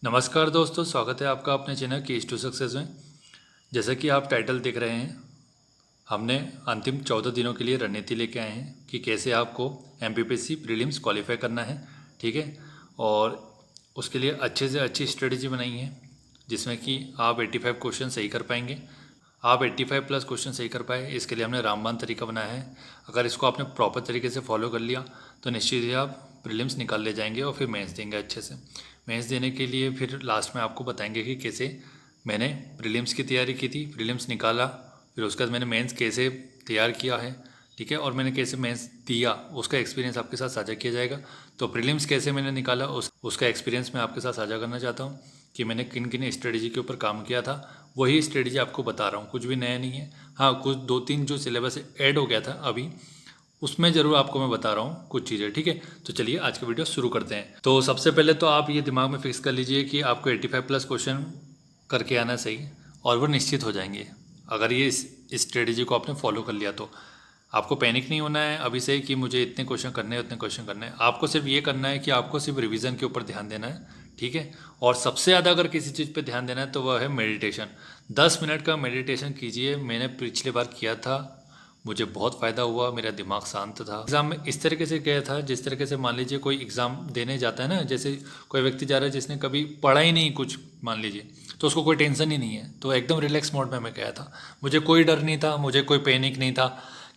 नमस्कार दोस्तों, स्वागत है आपका अपने चैनल कीज टू सक्सेस में। जैसा कि आप टाइटल देख रहे हैं, हमने अंतिम 14 दिनों के लिए रणनीति लेके आए हैं कि कैसे आपको एमपीपीएससी प्रीलिम्स क्वालिफाई करना है। ठीक है, और उसके लिए अच्छे से अच्छी स्ट्रेटजी बनाई है जिसमें कि आप 85 क्वेश्चन सही कर पाएंगे। आप 85 प्लस क्वेश्चन सही कर पाए, इसके लिए हमने रामबाण तरीका बनाया है। अगर इसको आपने प्रॉपर तरीके से फॉलो कर लिया तो निश्चित ही आप प्रीलिम्स निकाल ले जाएंगे और फिर मेंस देंगे अच्छे से। मेंस देने के लिए फिर लास्ट में आपको बताएंगे कि कैसे मैंने प्रीलिम्स की तैयारी की थी, प्रीलिम्स निकाला, फिर उसके बाद मैंने मेंस कैसे तैयार किया है। ठीक है, और मैंने कैसे मेंस दिया उसका एक्सपीरियंस आपके साथ साझा किया जाएगा। तो प्रीलिम्स कैसे मैंने निकाला उसका एक्सपीरियंस मैं आपके साथ साझा करना चाहता हूँ कि मैंने किन किन स्ट्रेटजी के ऊपर काम किया था। वही स्ट्रेटजी आपको बता रहा हूँ, कुछ भी नया नहीं है। हाँ, कुछ 2-3 जो सिलेबस ऐड हो गया था अभी, उसमें ज़रूर आपको मैं बता रहा हूँ कुछ चीज़ें। ठीक है, तो चलिए आज की वीडियो शुरू करते हैं। तो सबसे पहले तो आप ये दिमाग में फिक्स कर लीजिए कि आपको 85 प्लस क्वेश्चन करके आना सही, और वो निश्चित हो जाएंगे अगर ये इस स्ट्रेटजी को आपने फॉलो कर लिया तो। आपको पैनिक नहीं होना है अभी से कि मुझे इतने क्वेश्चन करने हैं उतने क्वेश्चन करने हैं। आपको सिर्फ ये करना है कि आपको सिर्फ रिवीजन के ऊपर ध्यान देना है। ठीक है, और सबसे ज़्यादा अगर किसी चीज़ पे ध्यान देना है तो वह है मेडिटेशन। 10 मिनट का मेडिटेशन कीजिए। मैंने पिछले बार किया था, मुझे बहुत फ़ायदा हुआ, मेरा दिमाग शांत था। एग्ज़ाम में इस तरीके से गया था जिस तरीके से मान लीजिए कोई एग्ज़ाम देने जाता है ना, जैसे कोई व्यक्ति जा रहा है जिसने कभी पढ़ा ही नहीं कुछ मान लीजिए, तो उसको कोई टेंशन ही नहीं है, तो एकदम रिलैक्स मोड में मैं गया था। मुझे कोई डर नहीं था, मुझे कोई पैनिक नहीं था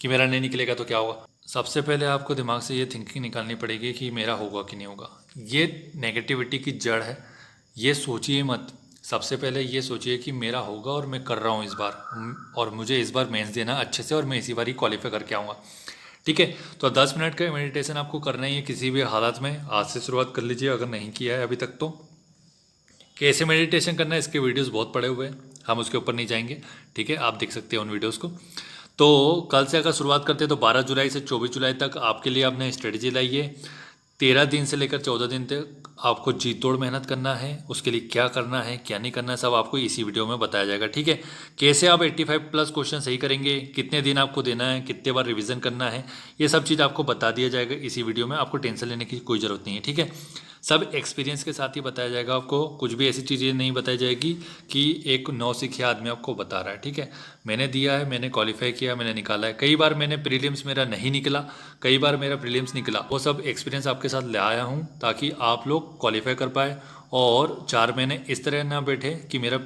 कि मेरा नहीं निकलेगा तो क्या होगा। सबसे पहले आपको दिमाग से ये थिंकिंग निकालनी पड़ेगी कि मेरा होगा कि नहीं होगा। ये नेगेटिविटी की जड़ है, ये सोचिए मत। सबसे पहले ये सोचिए कि मेरा होगा और मैं कर रहा हूँ इस बार, और मुझे इस बार मेंस देना अच्छे से और मैं इसी बार ही क्वालिफाई करके आऊँगा। ठीक है, तो 10 मिनट का मेडिटेशन आपको करना ही है किसी भी हालत में। आज से शुरुआत कर लीजिए अगर नहीं किया है अभी तक तो। कैसे मेडिटेशन करना है इसके वीडियोस बहुत पड़े हुए हैं, हम उसके ऊपर नहीं जाएंगे। ठीक है, आप देख सकते हैं उन वीडियोस को। तो कल से अगर शुरुआत करते हैं तो 12 जुलाई से 24 जुलाई तक आपके लिए आपने स्ट्रेटजी लाई है। 13 दिन से लेकर 14 दिन तक आपको जी तोड़ मेहनत करना है। उसके लिए क्या करना है क्या नहीं करना है सब आपको इसी वीडियो में बताया जाएगा। ठीक है, कैसे आप 85 प्लस क्वेश्चन सही करेंगे, कितने दिन आपको देना है, कितने बार रिवीजन करना है, ये सब चीज़ आपको बता दिया जाएगा इसी वीडियो में। आपको टेंशन लेने की कोई ज़रूरत नहीं है। ठीक है, सब एक्सपीरियंस के साथ ही बताया जाएगा आपको। कुछ भी ऐसी चीज़ें नहीं बताई जाएगी कि एक नौसिखिया आदमी आपको बता रहा है। ठीक है, मैंने दिया है, मैंने क्वालिफाई किया, मैंने निकाला है। कई बार मैंने प्रीलिम्स मेरा नहीं निकला, कई बार मेरा प्रीलिम्स निकला। वो सब एक्सपीरियंस आपके साथ ले आया हूँ ताकि आप लोग क्वालिफाई कर पाए, और 4 महीने इस तरह ना बैठे कि मेरा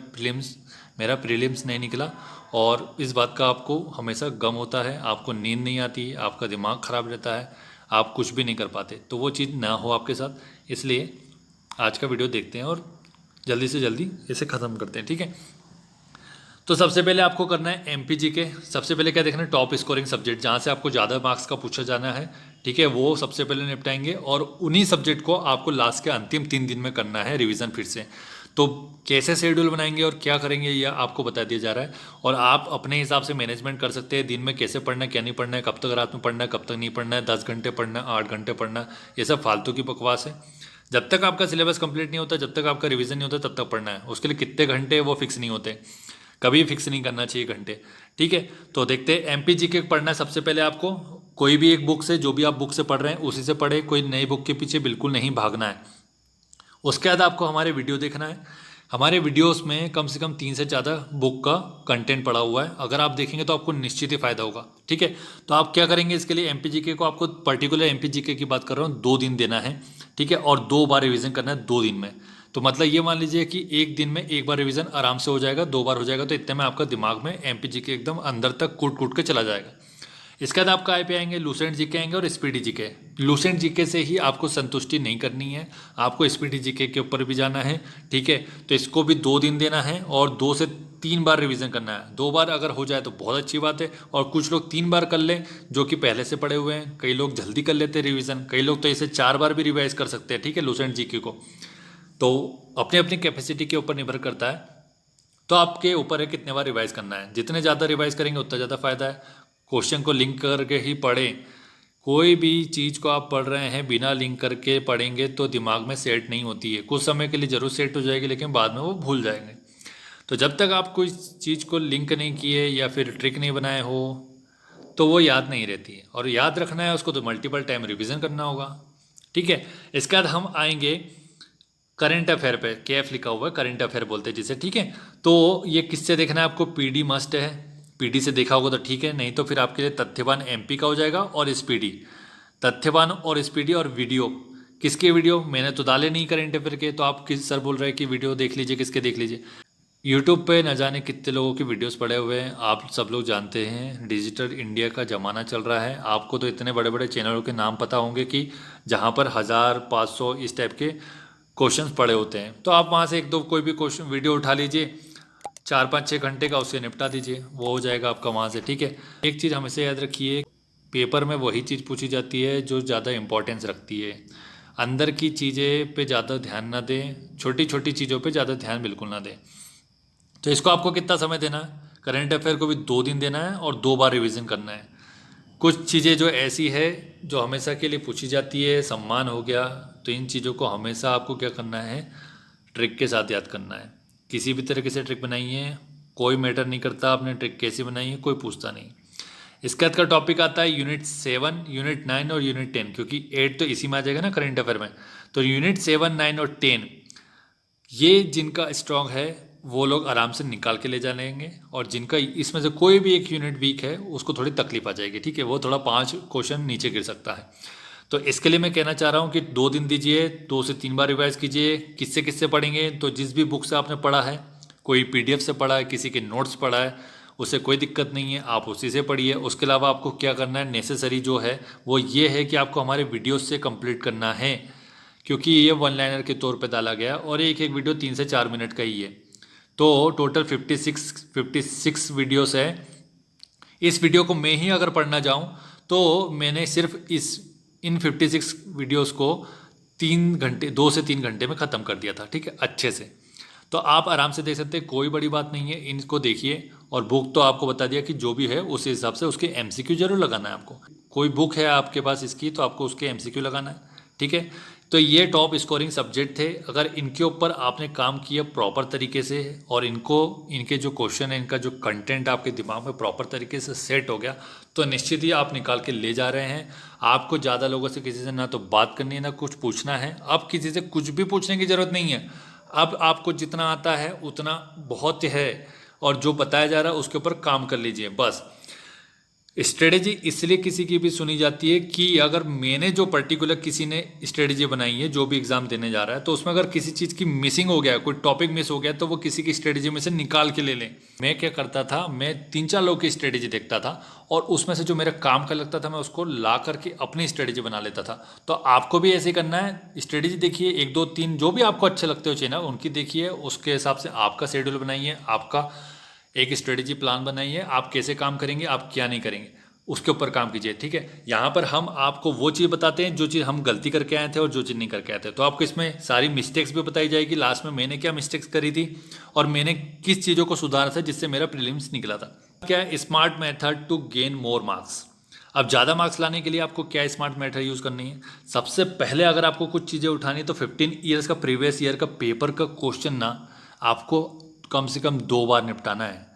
प्रीलिम्स नहीं निकला और इस बात का आपको हमेशा गम होता है, आपको नींद नहीं आती, आपका दिमाग ख़राब रहता है, आप कुछ भी नहीं कर पाते। तो वो चीज़ ना हो आपके साथ, इसलिए आज का वीडियो देखते हैं और जल्दी से जल्दी इसे ख़त्म करते हैं। ठीक है, तो सबसे पहले आपको करना है एमपीजी के। सबसे पहले क्या देखना है, टॉप स्कोरिंग सब्जेक्ट जहाँ से आपको ज़्यादा मार्क्स का पूछा जाना है। ठीक है, वो सबसे पहले निपटाएंगे और उन्हीं सब्जेक्ट को आपको लास्ट के अंतिम 3 दिन में करना है रिवीजन फिर से। तो कैसे शेड्यूल बनाएंगे और क्या करेंगे ये आपको बता दिया जा रहा है, और आप अपने हिसाब से मैनेजमेंट कर सकते हैं दिन में कैसे पढ़ना है क्या नहीं पढ़ना है, कब तक रात में पढ़ना है कब तक नहीं पढ़ना है, 10 घंटे पढ़ना है 8 घंटे पढ़ना है, ये सब फालतू की बकवास है। जब तक आपका सिलेबस कंप्लीट नहीं होता, जब तक आपका रिवीजन नहीं होता, तब तक पढ़ना है। उसके लिए कितने घंटे वो फिक्स नहीं होते, कभी फिक्स नहीं करना चाहिए घंटे। ठीक है, तो देखते हैं एमपी जीके पढ़ना है। सबसे पहले आपको कोई भी एक बुक से, जो भी आप बुक से पढ़ रहे हैं उसी से पढ़े, कोई नई बुक के पीछे बिल्कुल नहीं भागना है। उसके बाद आपको हमारे वीडियो देखना है। हमारे वीडियोस में कम से कम 3 से ज़्यादा बुक का कंटेंट पड़ा हुआ है, अगर आप देखेंगे तो आपको निश्चित ही फायदा होगा। ठीक है, तो आप क्या करेंगे इसके लिए, एम को आपको पर्टिकुलर एम की बात कर रहा हूँ, 2 दिन देना है। ठीक है, और 2 बार रिविज़न करना है 2 दिन में। तो मतलब ये मान लीजिए कि एक दिन में एक बार रिवीजन आराम से हो जाएगा, 2 बार हो जाएगा, तो इतने में आपका दिमाग में एम के एकदम अंदर तक कूट कूट के चला जाएगा। इसके बाद आपका आई पे आएंगे लूसेंट जीके आएंगे और स्पीडी जीके। लूसेंट जीके से ही आपको संतुष्टि नहीं करनी है, आपको स्पीडी जीके के ऊपर भी जाना है। ठीक है, तो इसको भी 2 दिन देना है और 2 से 3 बार रिवीजन करना है। 2 बार अगर हो जाए तो बहुत अच्छी बात है, और कुछ लोग 3 बार कर लें जो कि पहले से पढ़े हुए हैं। कई लोग जल्दी कर लेते हैं रिवीजन, कई लोग तो इसे 4 बार भी रिवाइज कर सकते हैं। ठीक है, लूसेंट जीके को तो अपनी अपनी कैपेसिटी के ऊपर निर्भर करता है। तो आपके ऊपर है कितने बार रिवाइज करना है, जितने ज़्यादा रिवाइज करेंगे उतना ज़्यादा फायदा है। क्वेश्चन को लिंक करके ही पढ़ें। कोई भी चीज़ को आप पढ़ रहे हैं बिना लिंक करके पढ़ेंगे तो दिमाग में सेट नहीं होती है। कुछ समय के लिए ज़रूर सेट हो जाएगी लेकिन बाद में वो भूल जाएंगे। तो जब तक आप कोई चीज़ को लिंक नहीं किए या फिर ट्रिक नहीं बनाए हो तो वो याद नहीं रहती है, और याद रखना है उसको तो मल्टीपल टाइम रिविज़न करना होगा। ठीक है, इसके बाद हम आएंगे करंट अफेयर पे केएफ लिखा हुआ है, करंट अफेयर बोलते हैं जिसे, ठीक है। तो ये किससे देखना है आपको, पीडी मस्ट है, पीडी से देखा होगा तो ठीक है, नहीं तो फिर आपके लिए तथ्यवान एमपी का हो जाएगा और स्पीडी। तथ्यवान और स्पीडी और वीडियो, किसके वीडियो, मैंने तो डाले नहीं करंट अफेयर के, तो आप किस सर बोल रहे हैं कि वीडियो देख लीजिए, किसके देख लीजिए। यूट्यूब पे न जाने कितने लोगों की वीडियोस पड़े हुए हैं। आप सब लोग जानते हैं डिजिटल इंडिया का ज़माना चल रहा है। आपको तो इतने बड़े बड़े चैनलों के नाम पता होंगे कि जहाँ पर 1000, 500 इस टाइप के क्वेश्चंस पड़े होते हैं। तो आप वहाँ से एक दो कोई भी क्वेश्चन वीडियो उठा लीजिए, 4, 5, 6 घंटे का, उससे निपटा दीजिए, वो हो जाएगा आपका वहाँ से, ठीक है। एक चीज़ हमेशा याद रखिए, पेपर में वही चीज़ पूछी जाती है जो ज़्यादा इंपॉर्टेंस रखती है। अंदर की चीज़ें पे ज़्यादा ध्यान ना दें, छोटी छोटी चीज़ों पे ज़्यादा ध्यान बिल्कुल ना दें। तो इसको आपको कितना समय देना है, करंट अफेयर को भी 2 दिन देना है और 2 बार रिवीजन करना है। कुछ चीज़ें जो ऐसी है जो हमेशा के लिए पूछी जाती है, सम्मान हो गया, तो इन चीज़ों को हमेशा आपको क्या करना है, ट्रिक के साथ याद करना है। किसी भी तरीके से ट्रिक बनाइए, कोई मैटर नहीं करता आपने ट्रिक कैसी बनाई है, कोई पूछता नहीं। इसके बाद का टॉपिक आता है यूनिट 7, यूनिट 9 और यूनिट 10, क्योंकि 8 तो इसी में आ जाएगा ना करंट अफेयर में। तो यूनिट 7, 9 और 10 ये जिनका स्ट्रांग है वो लोग आराम से निकाल के ले जा लेंगे, और जिनका इसमें से कोई भी एक यूनिट वीक है उसको थोड़ी तकलीफ आ जाएगी, ठीक है, वो थोड़ा 5 क्वेश्चन नीचे गिर सकता है। तो इसके लिए मैं कहना चाह रहा हूँ कि 2 दिन दीजिए, 2 से 3 बार रिवाइज कीजिए। किससे किससे पढ़ेंगे, तो जिस भी बुक से आपने पढ़ा है, कोई पीडीएफ से पढ़ा है, किसी के नोट्स पढ़ा है, उससे कोई दिक्कत नहीं है, आप उसी से पढ़िए। उसके अलावा आपको क्या करना है, नेसेसरी जो है वो ये है कि आपको हमारे वीडियोस से कंप्लीट करना है, क्योंकि ये 1 लाइनर के तौर पे डाला गया और एक एक वीडियो 3 से 4 मिनट का ही है। तो टोटल 56 वीडियोस है। इस वीडियो को मैं ही अगर पढ़ना जाऊं तो मैंने सिर्फ इन 56 वीडियोस को 3 घंटे, 2 से 3 घंटे में ख़त्म कर दिया था, ठीक है, अच्छे से। तो आप आराम से देख सकते हैं, कोई बड़ी बात नहीं है, इनको देखिए। और बुक तो आपको बता दिया कि जो भी है उस हिसाब से उसके एमसीक्यू जरूर लगाना है आपको। कोई बुक है आपके पास इसकी तो आपको उसके एमसीक्यू लगाना है, ठीक है। तो ये टॉप स्कोरिंग सब्जेक्ट थे। अगर इनके ऊपर आपने काम किया प्रॉपर तरीके से और इनके जो क्वेश्चन है, इनका जो कंटेंट आपके दिमाग में प्रॉपर तरीके से सेट हो गया, तो निश्चित ही आप निकाल के ले जा रहे हैं। आपको ज़्यादा लोगों से किसी से ना तो बात करनी है ना कुछ पूछना है। अब किसी से कुछ भी पूछने की ज़रूरत नहीं है। अब आपको जितना आता है उतना बहुत है, और जो बताया जा रहा है उसके ऊपर काम कर लीजिए बस। स्ट्रेटेजी इसलिए किसी की भी सुनी जाती है कि अगर मैंने जो पर्टिकुलर किसी ने स्ट्रेटेजी बनाई है, जो भी एग्जाम देने जा रहा है, तो उसमें अगर किसी चीज़ की मिसिंग हो गया, कोई टॉपिक मिस हो गया, तो वो किसी की स्ट्रेटेजी में से निकाल के ले लें। मैं क्या करता था, मैं 3-4 लोगों की स्ट्रेटेजी देखता था और उसमें से जो मेरा काम का लगता था मैं उसको ला करके अपनी स्ट्रेटेजी बना लेता था। तो आपको भी ऐसे करना है, स्ट्रेटेजी देखिए 1, 2, 3 जो भी आपको अच्छे लगते हो चैनल, उनकी देखिए, उसके हिसाब से आपका शेड्यूल बनाइए, आपका एक स्ट्रेटेजी प्लान बनाइए, आप कैसे काम करेंगे, आप क्या नहीं करेंगे, उसके ऊपर काम कीजिए, ठीक है। यहाँ पर हम आपको वो चीज़ बताते हैं जो चीज़ हम गलती करके आए थे और जो चीज़ नहीं करके आए थे। तो आपको इसमें सारी मिस्टेक्स भी बताई जाएगी, लास्ट में मैंने क्या मिस्टेक्स करी थी और मैंने किस चीज़ों को सुधारा था जिससे मेरा प्रीलिम्स निकला था। क्या है smart method to gain more marks. अब ज़्यादा मार्क्स लाने के लिए आपको क्या स्मार्ट मेथड यूज़ करनी है। सबसे पहले अगर आपको कुछ चीज़ें उठानी है तो 15 ईयर्स का प्रीवियस ईयर का पेपर का क्वेश्चन ना आपको कम से कम 2 बार निपटाना है।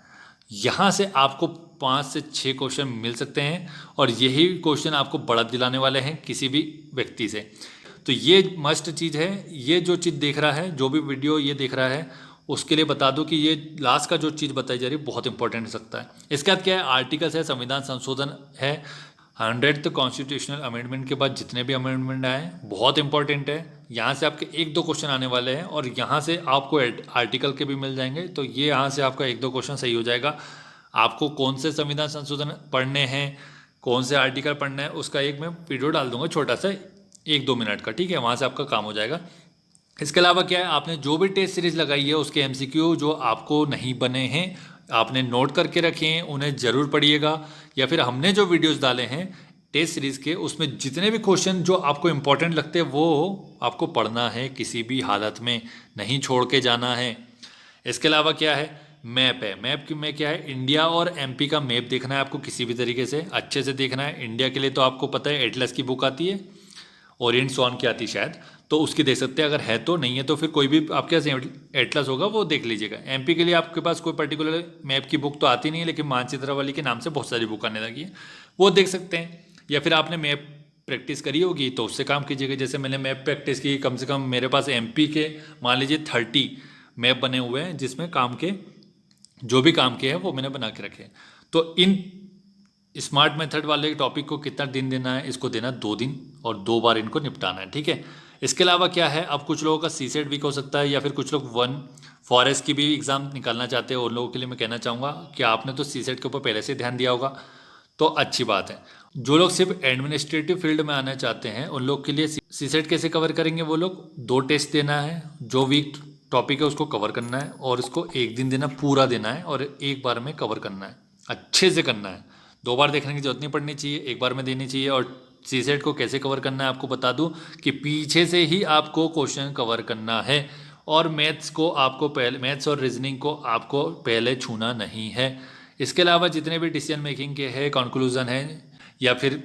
यहाँ से आपको 5 से 6 क्वेश्चन मिल सकते हैं और यही क्वेश्चन आपको बढ़त दिलाने वाले हैं किसी भी व्यक्ति से। तो ये मस्ट चीज़ है। ये जो चीज़ देख रहा है, जो भी वीडियो ये देख रहा है, उसके लिए बता दो कि ये लास्ट का जो चीज़ बताई जा रही है बहुत इंपॉर्टेंट हो सकता है। इसके बाद क्या है, आर्टिकल्स है, संविधान संशोधन है, 100th कॉन्स्टिट्यूशनल अमेंडमेंट के बाद जितने भी अमेंडमेंट आए बहुत इंपॉर्टेंट है। यहाँ से आपके 1-2 क्वेश्चन आने वाले हैं और यहाँ से आपको आर्टिकल के भी मिल जाएंगे। तो ये यहाँ से आपका 1-2 क्वेश्चन सही हो जाएगा। आपको कौन से संविधान संशोधन पढ़ने हैं, कौन से आर्टिकल पढ़ना है, उसका एक मैं वीडियो डाल दूंगा छोटा सा 1-2 मिनट का, ठीक है, वहाँ से आपका काम हो जाएगा। इसके अलावा क्या है, आपने जो भी टेस्ट सीरीज लगाई है उसके एमसीक्यू जो आपको नहीं बने हैं आपने नोट करके रखे हैं, उन्हें ज़रूर पढ़िएगा। या फिर हमने जो वीडियोस डाले हैं टेस्ट सीरीज़ के, उसमें जितने भी क्वेश्चन जो आपको इंपॉर्टेंट लगते हैं वो आपको पढ़ना है, किसी भी हालत में नहीं छोड़ के जाना है। इसके अलावा क्या है, मैप है। मैप में क्या है, इंडिया और एमपी का मैप देखना है आपको, किसी भी तरीके से अच्छे से देखना है। इंडिया के लिए तो आपको पता है एटलस की बुक आती है, ओरिएंट सॉन की आती है शायद, तो उसकी देख सकते हैं। अगर है तो, नहीं है तो फिर कोई भी आपके पास एटलस होगा वो देख लीजिएगा। एमपी के लिए आपके पास कोई पर्टिकुलर मैप की बुक तो आती नहीं है, लेकिन मानचित्र वाली के नाम से बहुत सारी बुक आने लगी है, वो देख सकते हैं। या फिर आपने मैप प्रैक्टिस करी होगी तो उससे काम कीजिएगा। जैसे मैंने मैप प्रैक्टिस की, कम से कम मेरे पास एमपी के मान लीजिए 30 मैप बने हुए हैं, जिसमें काम के जो भी काम के हैं वो मैंने बना के रखे हैं। तो इन स्मार्ट मेथड वाले टॉपिक को कितना दिन देना है, इसको देना 2 दिन और 2 बार इनको निपटाना है, ठीक है। इसके अलावा क्या है, अब कुछ लोगों का सीसेट वीक हो सकता है, या फिर कुछ लोग वन फॉरेस्ट की भी एग्ज़ाम निकालना चाहते हैं। उन लोगों के लिए मैं कहना चाहूँगा कि आपने तो सीसेट के ऊपर पहले से ध्यान दिया होगा, तो अच्छी बात है। जो लोग सिर्फ एडमिनिस्ट्रेटिव फील्ड में आना चाहते हैं उन लोग के लिए सीसेट कैसे कवर करेंगे, वो लोग 2 टेस्ट देना है, जो वीक टॉपिक है उसको कवर करना है और उसको एक दिन देना, पूरा देना है और एक बार में कवर करना है, अच्छे से करना है। 2 बार देखने की जरूरत नहीं पड़नी चाहिए, एक बार में देनी चाहिए। और सीसेट को कैसे कवर करना है आपको बता दूं कि पीछे से ही आपको क्वेश्चन कवर करना है, और मैथ्स को आपको पहले, मैथ्स और रीजनिंग को आपको पहले छूना नहीं है। इसके अलावा जितने भी डिसीजन मेकिंग के हैं, कंक्लूजन है, या फिर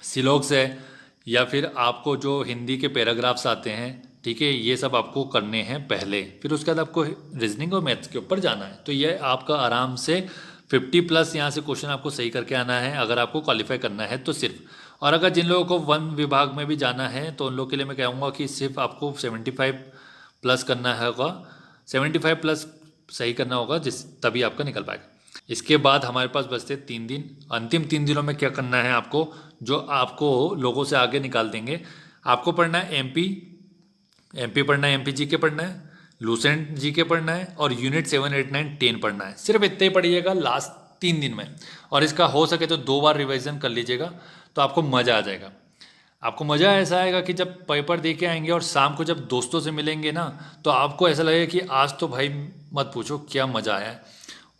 सिलॉग्स है, या फिर आपको जो हिंदी के पैराग्राफ्स आते हैं, ठीक है, ये सब आपको करने हैं पहले, फिर उसके बाद आपको रीजनिंग और मैथ्स के ऊपर जाना है। तो ये आपका आराम से 50+ यहाँ से क्वेश्चन आपको सही करके आना है, अगर आपको क्वालिफाई करना है तो सिर्फ। और अगर जिन लोगों को वन विभाग में भी जाना है तो उन लोगों के लिए मैं कहूँगा कि सिर्फ आपको 75+ करना होगा, 75+ सही करना होगा, जिस तभी आपका निकल पाएगा। इसके बाद हमारे पास बचते 3 दिन। अंतिम 3 दिनों में क्या करना है आपको, जो आपको लोगों से आगे निकाल देंगे। आपको पढ़ना है एमपी पढ़ना है, एमपी जीके पढ़ना है, लूसेंट जीके पढ़ना है, और यूनिट 7, 8, 9, 10 पढ़ना है। सिर्फ इतना ही पढ़िएगा लास्ट 3 दिन में, और इसका हो सके तो 2 बार रिवीजन कर लीजिएगा, तो आपको मज़ा आ जाएगा। आपको मज़ा ऐसा आएगा कि जब पेपर दे के आएंगे और शाम को जब दोस्तों से मिलेंगे ना, तो आपको ऐसा लगेगा कि आज तो भाई मत पूछो क्या मज़ा आया है,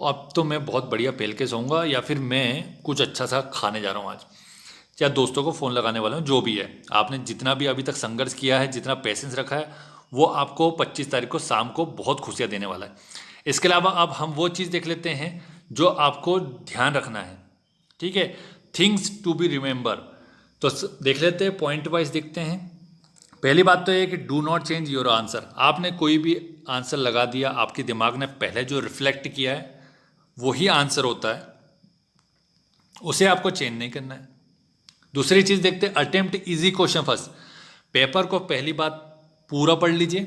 अब तो मैं बहुत बढ़िया पेल के सोऊंगा, या फिर मैं कुछ अच्छा सा खाने जा रहा हूँ आज, या दोस्तों को फ़ोन लगाने वाला हूँ। जो भी है, आपने जितना भी अभी तक संघर्ष किया है, जितना पेशेंस रखा है, वो आपको 25 तारीख को शाम को बहुत खुशियाँ देने वाला है। इसके अलावा अब हम वो चीज़ देख लेते हैं जो आपको ध्यान रखना है, ठीक है, थिंग्स टू बी रिमेंबर। तो देख लेते हैं, पॉइंट वाइज देखते हैं। पहली बात तो ये कि do not change your answer. आपने कोई भी आंसर लगा दिया, आपके दिमाग ने पहले जो रिफ्लेक्ट किया है वही आंसर होता है, उसे आपको चेंज नहीं करना है। दूसरी चीज़ देखते हैं, attempt easy question first. Paper को पहली बात पूरा पढ़ लीजिए,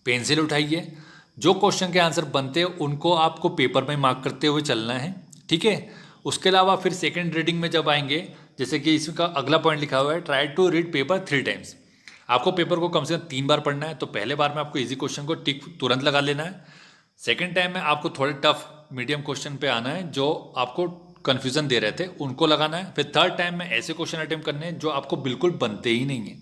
पेंसिल उठाइए, जो क्वेश्चन के आंसर बनते हैं उनको आपको पेपर में मार्क करते हुए चलना है, ठीक है। उसके अलावा फिर सेकंड रीडिंग में जब आएंगे, जैसे कि इसका अगला पॉइंट लिखा हुआ है, try to read paper 3 times. आपको पेपर को कम से कम 3 बार पढ़ना है, तो पहले बार में आपको इजी क्वेश्चन को टिक तुरंत लगा लेना है। सेकेंड टाइम में आपको थोड़े टफ मीडियम क्वेश्चन पे आना है, जो आपको कन्फ्यूजन दे रहे थे उनको लगाना है। फिर थर्ड टाइम में ऐसे क्वेश्चन अटेम्प्ट करने हैं जो आपको बिल्कुल बनते ही नहीं है।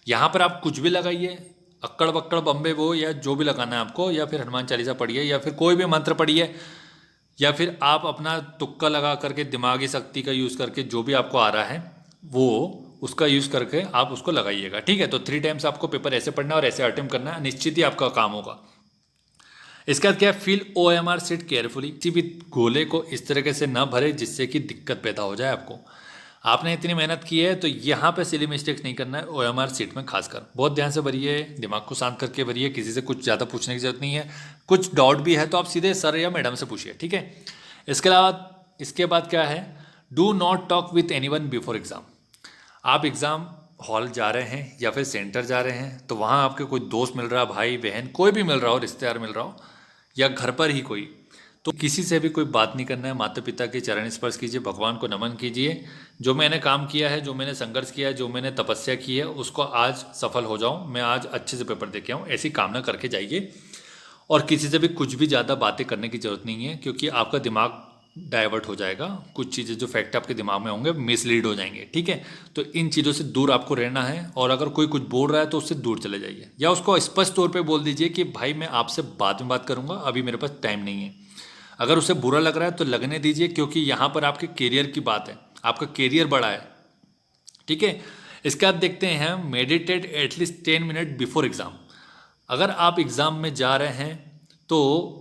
यहाँ पर आप कुछ भी लगाइए, अक्कड़ बक्कड़ बम्बे वो, या जो भी लगाना है आपको, या फिर हनुमान चालीसा पढ़िए, या फिर कोई भी मंत्र पढ़िए, या फिर आप अपना तुक्का लगा करके, दिमागी शक्ति का यूज़ करके, जो भी आपको आ रहा है वो उसका यूज़ करके आप उसको लगाइएगा, ठीक है। तो 3 टाइम्स आपको पेपर ऐसे पढ़ना है और ऐसे अटेम्प्ट करना है, निश्चित ही आपका काम होगा। इसके बाद क्या है, फिल OMR सीट केयरफुली। किसी भी गोले को इस तरीके से ना भरे जिससे कि दिक्कत पैदा हो जाए आपको। आपने इतनी मेहनत की है तो यहाँ पे सिली मिस्टेक्स नहीं करना है, OMR सीट में खासकर बहुत ध्यान से भरिए, दिमाग को शांत करके भरिए, किसी से कुछ ज़्यादा पूछने की जरूरत नहीं है। कुछ डाउट भी है तो आप सीधे सर या मैडम से पूछिए, ठीक है। इसके बाद क्या है, do not talk with anyone before exam. आप एग्ज़ाम हॉल जा रहे हैं या फिर सेंटर जा रहे हैं, तो वहाँ आपके कोई दोस्त मिल रहा, भाई बहन कोई भी मिल रहा हो, रिश्तेदार मिल रहा हो, या घर पर ही कोई, तो किसी से भी कोई बात नहीं करना है। माता पिता के चरण स्पर्श कीजिए, भगवान को नमन कीजिए, जो मैंने काम किया है, जो मैंने संघर्ष किया है, जो मैंने तपस्या की है, उसको आज सफल हो जाऊं, मैं आज अच्छे से पेपर दे के आऊँ, ऐसी कामना करके जाइए। और किसी से भी कुछ भी ज़्यादा बातें करने की ज़रूरत नहीं है, क्योंकि आपका दिमाग डाइवर्ट हो जाएगा, कुछ चीज़ें जो फैक्ट आपके दिमाग में होंगे मिसलीड हो जाएंगे, ठीक है। तो इन चीज़ों से दूर आपको रहना है, और अगर कोई कुछ बोल रहा है तो उससे दूर चले जाइए, या उसको स्पष्ट तौर पे बोल दीजिए कि भाई मैं आपसे बाद में बात करूंगा, अभी मेरे पास टाइम नहीं है। अगर उसे बुरा लग रहा है तो लगने दीजिए, क्योंकि यहाँ पर आपके करियर की बात है, आपका करियर बड़ा है, ठीक है। इसके बाद देखते हैं, meditate at least 10 minute before exam. अगर आप एग्ज़ाम में जा रहे हैं तो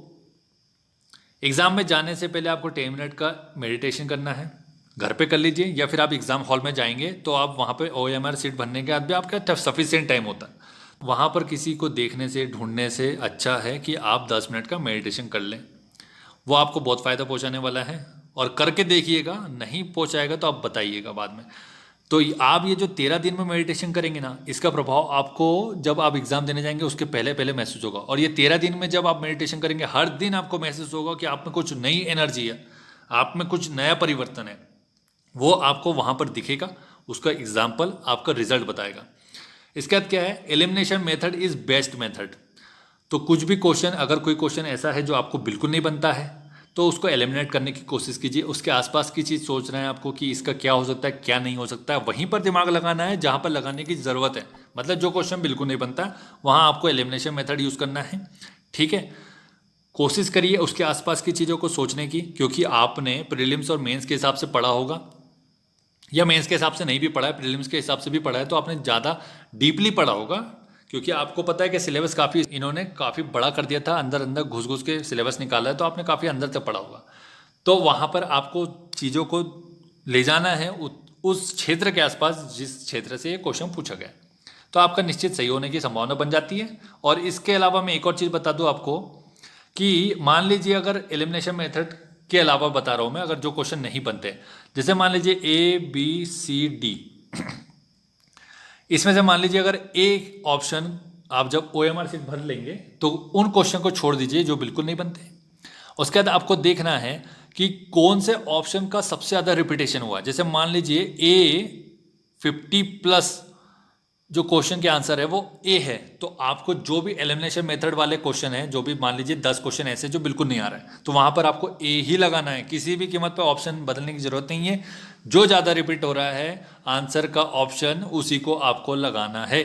एग्ज़ाम में जाने से पहले आपको 10 मिनट का मेडिटेशन करना है, घर पे कर लीजिए, या फिर आप एग्ज़ाम हॉल में जाएंगे तो आप वहाँ पे OMR सीट भरने के बाद भी आपका सफिशिएंट टाइम होता है। वहाँ पर किसी को देखने से, ढूंढने से अच्छा है कि आप 10 मिनट का मेडिटेशन कर लें, वो आपको बहुत फ़ायदा पहुँचाने वाला है। और करके देखिएगा, नहीं पहुँचाएगा तो आप बताइएगा बाद में। तो आप ये जो 13 दिन में मेडिटेशन करेंगे ना, इसका प्रभाव आपको जब आप एग्ज़ाम देने जाएंगे उसके पहले पहले महसूस होगा। और ये 13 दिन में जब आप मेडिटेशन करेंगे, हर दिन आपको महसूस होगा कि आप में कुछ नई एनर्जी है, आप में कुछ नया परिवर्तन है, वो आपको वहाँ पर दिखेगा। उसका एग्जाम्पल आपका रिजल्ट बताएगा। इसके बाद क्या है, elimination method is best method. तो कुछ भी क्वेश्चन, अगर कोई क्वेश्चन ऐसा है जो आपको बिल्कुल नहीं बनता है, तो उसको एलिमिनेट करने की कोशिश कीजिए। उसके आसपास की चीज़ सोचना है आपको कि इसका क्या हो सकता है, क्या नहीं हो सकता है। वहीं पर दिमाग लगाना है जहाँ पर लगाने की ज़रूरत है। मतलब जो क्वेश्चन बिल्कुल नहीं बनता है, वहाँ आपको एलिमिनेशन मेथड यूज़ करना है। ठीक है, कोशिश करिए उसके आसपास की चीज़ों को सोचने की, क्योंकि आपने प्रीलिम्स और मेंस के हिसाब से पढ़ा होगा, या मेंस के हिसाब से नहीं भी पढ़ा है, प्रीलिम्स के हिसाब से भी पढ़ा है, तो आपने ज़्यादा डीपली पढ़ा होगा। क्योंकि आपको पता है कि सिलेबस काफ़ी इन्होंने काफ़ी बड़ा कर दिया था, अंदर अंदर घुस घुस के सिलेबस निकाला है, तो आपने काफ़ी अंदर तक पढ़ा होगा। तो वहाँ पर आपको चीज़ों को ले जाना है उस क्षेत्र के आसपास जिस क्षेत्र से ये क्वेश्चन पूछा गया, तो आपका निश्चित सही होने की संभावना बन जाती है। और इसके अलावा मैं एक और चीज़ बता दूँ आपको कि मान लीजिए अगर एलिमिनेशन मेथड के अलावा बता रहा हूँ मैं, अगर जो क्वेश्चन नहीं बनते, जैसे मान लीजिए ABCD, इसमें से मान लीजिए अगर एक ऑप्शन आप जब OMR शीट भर लेंगे तो उन क्वेश्चन को छोड़ दीजिए जो बिल्कुल नहीं बनते। उसके बाद आपको देखना है कि कौन से ऑप्शन का सबसे ज़्यादा रिपीटेशन हुआ। जैसे मान लीजिए A50+ जो क्वेश्चन के आंसर है वो ए है, तो आपको जो भी एलिमिनेशन मेथड वाले क्वेश्चन है, जो भी मान लीजिए 10 क्वेश्चन ऐसे जो बिल्कुल नहीं आ रहा है, तो वहां पर आपको ए ही लगाना है। किसी भी कीमत पर ऑप्शन बदलने की जरूरत नहीं है। जो ज़्यादा रिपीट हो रहा है आंसर का ऑप्शन, उसी को आपको लगाना है।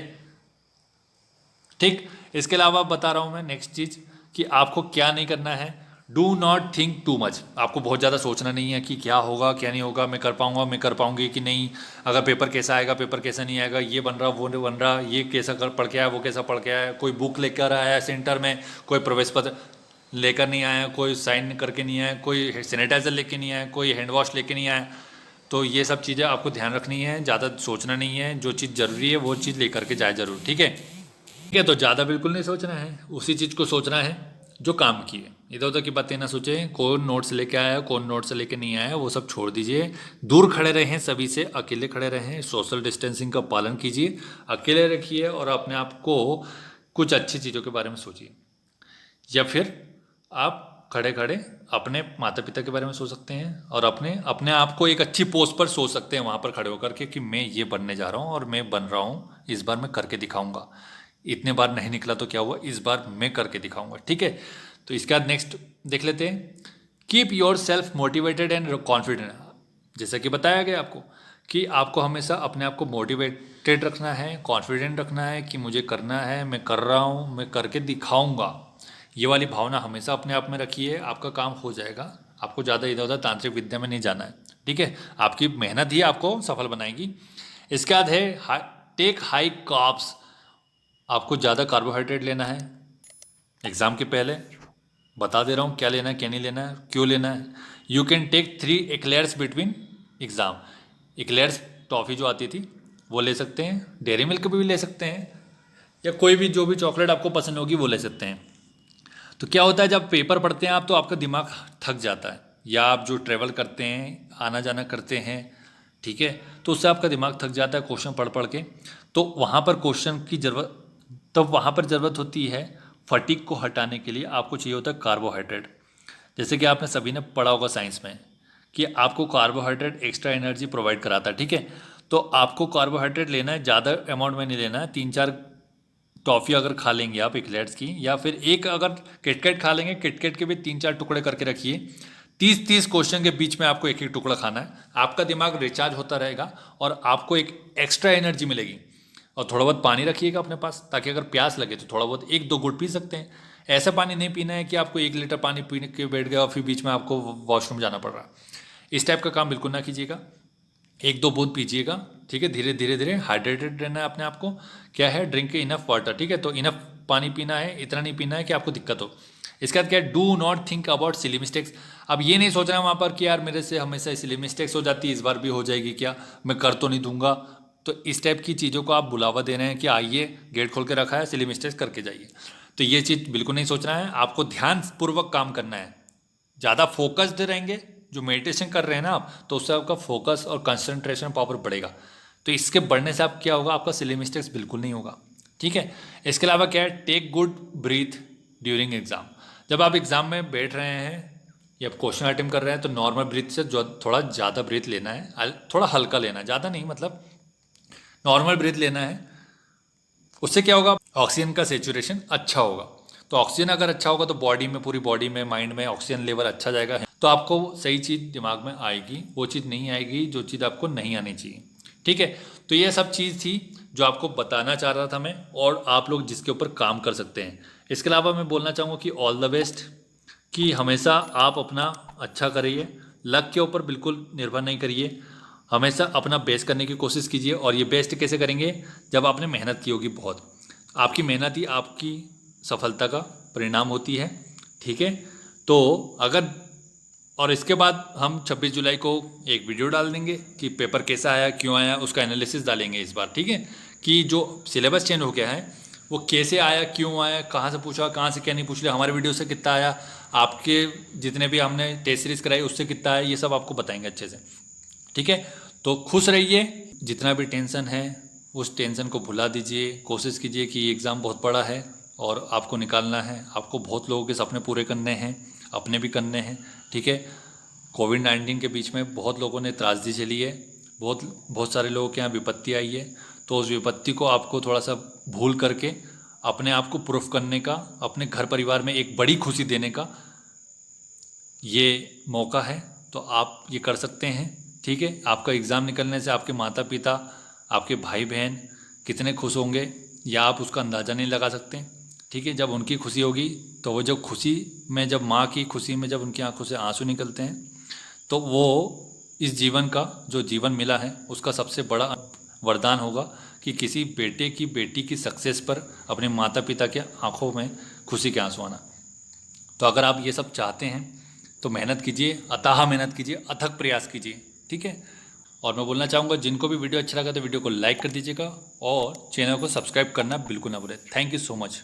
ठीक, इसके अलावा बता रहा हूं मैं नेक्स्ट चीज़ कि आपको क्या नहीं करना है। Do not think too much. आपको बहुत ज़्यादा सोचना नहीं है कि क्या होगा क्या नहीं होगा, मैं कर पाऊंगा, मैं कर पाऊंगी कि नहीं, अगर पेपर कैसा आएगा, पेपर कैसा नहीं आएगा, ये बन रहा वो नहीं बन रहा, ये कैसा कर पढ़ के आया, वो कैसा पढ़ के आया, कोई बुक लेकर आया सेंटर में, कोई प्रवेश पत्र लेकर नहीं आया, कोई साइन करके नहीं आया, कोई सैनिटाइजर लेके नहीं आया, कोई हैंड वॉश लेके नहीं आया। तो ये सब चीज़ें आपको ध्यान रखनी है, ज़्यादा सोचना नहीं है। जो चीज़ ज़रूरी है वो चीज़ लेकर के जाए ज़रूर। ठीक है, ठीक है, तो ज़्यादा बिल्कुल नहीं सोचना है, उसी चीज़ को सोचना है जो काम की है। इधर उधर की बातें ना सोचें, कौन नोट्स लेके आया, कौन नोट्स लेके नहीं आया, वो सब छोड़ दीजिए। दूर खड़े रहें सभी से, अकेले खड़े रहें, सोशल डिस्टेंसिंग का पालन कीजिए, अकेले रखिए और अपने आप को कुछ अच्छी चीज़ों के बारे में सोचिए। या फिर आप खड़े खड़े अपने माता पिता के बारे में सोच सकते हैं और अपने अपने आप को एक अच्छी पोस्ट पर सोच सकते हैं वहाँ पर खड़े होकर के कि मैं ये बनने जा रहा हूँ और मैं बन रहा हूँ, इस बार मैं करके दिखाऊंगा। इतने बार नहीं निकला तो क्या हुआ, इस बार मैं करके दिखाऊंगा। ठीक है, तो इसके बाद नेक्स्ट देख लेते हैं। Keep your self motivated and confident. जैसा कि बताया गया आपको कि आपको हमेशा अपने आप को मोटिवेटेड रखना है, कॉन्फिडेंट रखना है कि मुझे करना है, मैं कर रहा हूँ, मैं करके दिखाऊंगा। ये वाली भावना हमेशा अपने आप में रखिए, आपका काम हो जाएगा। आपको ज़्यादा इधर उधर तांत्रिक विद्या में नहीं जाना है। ठीक है, आपकी मेहनत ही आपको सफल बनाएगी। इसके बाद है टेक हाई कार्ब्स। आपको ज़्यादा कार्बोहाइड्रेट लेना है एग्ज़ाम के पहले। बता दे रहा हूँ क्या लेना है, क्या नहीं लेना है, क्यों लेना है। You can take 3 eclairs between exam. Eclairs toffee जो आती थी वो ले सकते हैं, डेयरी मिल्क भी ले सकते हैं, या कोई भी जो भी चॉकलेट आपको पसंद होगी वो ले सकते हैं। तो क्या होता है जब पेपर पढ़ते हैं आप, तो आपका दिमाग थक जाता है, या आप जो ट्रैवल करते हैं, आना जाना करते हैं, ठीक है, तो उससे आपका दिमाग थक जाता है क्वेश्चन पढ़ पढ़ के। तो वहाँ पर क्वेश्चन की ज़रूरत, तब वहाँ पर ज़रूरत होती है फटीक को हटाने के लिए आपको चाहिए होता है कार्बोहाइड्रेट। जैसे कि आपने सभी ने पढ़ा होगा साइंस में कि आपको कार्बोहाइड्रेट एक्स्ट्रा एनर्जी प्रोवाइड कराता है। ठीक है, तो आपको कार्बोहाइड्रेट लेना है, ज़्यादा अमाउंट में नहीं लेना है। 3-4 टॉफ़ी अगर खा लेंगे आप एक्लेयर्स की, या फिर एक अगर किटकैट खा लेंगे, किटकैट के भी 3-4 टुकड़े करके रखिए। 30-30 क्वेश्चन के बीच में आपको एक एक टुकड़ा खाना है। आपका दिमाग रिचार्ज होता रहेगा और आपको एक एक्स्ट्रा एनर्जी मिलेगी। और थोड़ा बहुत पानी रखिएगा अपने पास, ताकि अगर प्यास लगे तो थोड़ा बहुत 1-2 घुट पी सकते हैं। ऐसा पानी नहीं पीना है कि आपको 1 लीटर पानी पीने के बैठ गया और फिर बीच में आपको वॉशरूम जाना पड़ रहा। इस टाइप का काम बिल्कुल ना कीजिएगा। 1-2 बूंद पीजिएगा। ठीक है, धीरे धीरे धीरे हाइड्रेटेड रहना है अपने आप को। क्या है, ड्रिंक इनफ वाटर। ठीक है, तो इनफ पानी पीना है, इतना नहीं पीना है कि आपको दिक्कत हो। इसके बाद क्या है, do not think about silly mistakes. अब ये नहीं सोचना है वहाँ पर कि यार मेरे से हमेशा सिली मिस्टेक्स हो जाती है, इस बार भी हो जाएगी क्या, मैं कर तो नहीं दूंगा। तो इस टाइप की चीज़ों को आप बुलावा दे रहे हैं कि आइए, गेट खोल के रखा है, सिली मिस्टेक्स करके जाइए। तो ये चीज़ बिल्कुल नहीं सोचना है, आपको ध्यानपूर्वक काम करना है। ज़्यादा फोकस्ड रहेंगे, जो मेडिटेशन कर रहे हैं ना आप, तो उससे आपका फोकस और कंसंट्रेशन पावर बढ़ेगा। तो इसके बढ़ने से आप क्या होगा, आपका सिली मिस्टेक्स बिल्कुल नहीं होगा। ठीक है, इसके अलावा क्या है, take good breath during exam. जब आप एग्ज़ाम में बैठ रहे हैं या क्वेश्चन अटेम्प्ट कर रहे हैं तो नॉर्मल ब्रीथ से जो थोड़ा ज़्यादा ब्रीथ लेना है, थोड़ा हल्का लेना है, ज़्यादा नहीं, मतलब नॉर्मल ब्रीथ लेना है। उससे क्या होगा, ऑक्सीजन का सेचुरेशन अच्छा होगा। तो ऑक्सीजन अगर अच्छा होगा तो बॉडी में, पूरी बॉडी में, माइंड में ऑक्सीजन लेवल अच्छा जाएगा, तो आपको सही चीज़ दिमाग में आएगी, वो चीज़ नहीं आएगी जो चीज़ आपको नहीं आनी चाहिए। ठीक है, तो ये सब चीज़ थी जो आपको बताना चाह रहा था मैं, और आप लोग जिसके ऊपर काम कर सकते हैं। इसके अलावा मैं बोलना चाहूँगा कि ऑल द बेस्ट, कि हमेशा आप अपना अच्छा करिए, लक के ऊपर बिल्कुल निर्भर नहीं करिए, हमेशा अपना बेस्ट करने की कोशिश कीजिए। और ये बेस्ट कैसे करेंगे, जब आपने मेहनत की होगी बहुत, आपकी मेहनत ही आपकी सफलता का परिणाम होती है। ठीक है, तो अगर, और इसके बाद हम 26 जुलाई को एक वीडियो डाल देंगे कि पेपर कैसा आया, क्यों आया, उसका एनालिसिस डालेंगे इस बार। ठीक है, कि जो सिलेबस चेंज हो गया है वो कैसे आया, क्यों आया, कहाँ से पूछा, कहाँ से क्या नहीं पूछ लिया, हमारे वीडियो से कितना आया, आपके जितने भी हमने टेस्ट सीरीज कराई उससे कितना आया, ये सब आपको बताएंगे अच्छे से। ठीक है, तो खुश रहिए, जितना भी टेंशन है उस टेंशन को भुला दीजिए, कोशिश कीजिए कि ये एग्ज़ाम बहुत बड़ा है और आपको निकालना है, आपको बहुत लोगों के सपने पूरे करने हैं, अपने भी करने हैं। ठीक है, कोविड-19 के बीच में बहुत लोगों ने त्रासदी झेली है, बहुत सारे लोगों के यहाँ विपत्ति आई है, तो उस विपत्ति को आपको थोड़ा सा भूल करके अपने आप को प्रूफ करने का, अपने घर परिवार में एक बड़ी खुशी देने का ये मौका है, तो आप ये कर सकते हैं। ठीक है, आपका एग्ज़ाम निकलने से आपके माता पिता, आपके भाई बहन कितने खुश होंगे या आप उसका अंदाज़ा नहीं लगा सकते। ठीक है, जब उनकी खुशी होगी तो वो जब खुशी में, जब माँ की खुशी में जब उनकी आंखों से आंसू निकलते हैं, तो वो इस जीवन का, जो जीवन मिला है उसका सबसे बड़ा वरदान होगा कि किसी बेटे की, बेटी की सक्सेस पर अपने माता पिता के आंखों में खुशी के आंसू आना। तो अगर आप ये सब चाहते हैं तो मेहनत कीजिए, अथाह मेहनत कीजिए, अथक प्रयास कीजिए। ठीक है, और मैं बोलना चाहूँगा जिनको भी वीडियो अच्छा लगा तो वीडियो को लाइक कर दीजिएगा और चैनल को सब्सक्राइब करना बिल्कुल ना भूलें। Thank you so much.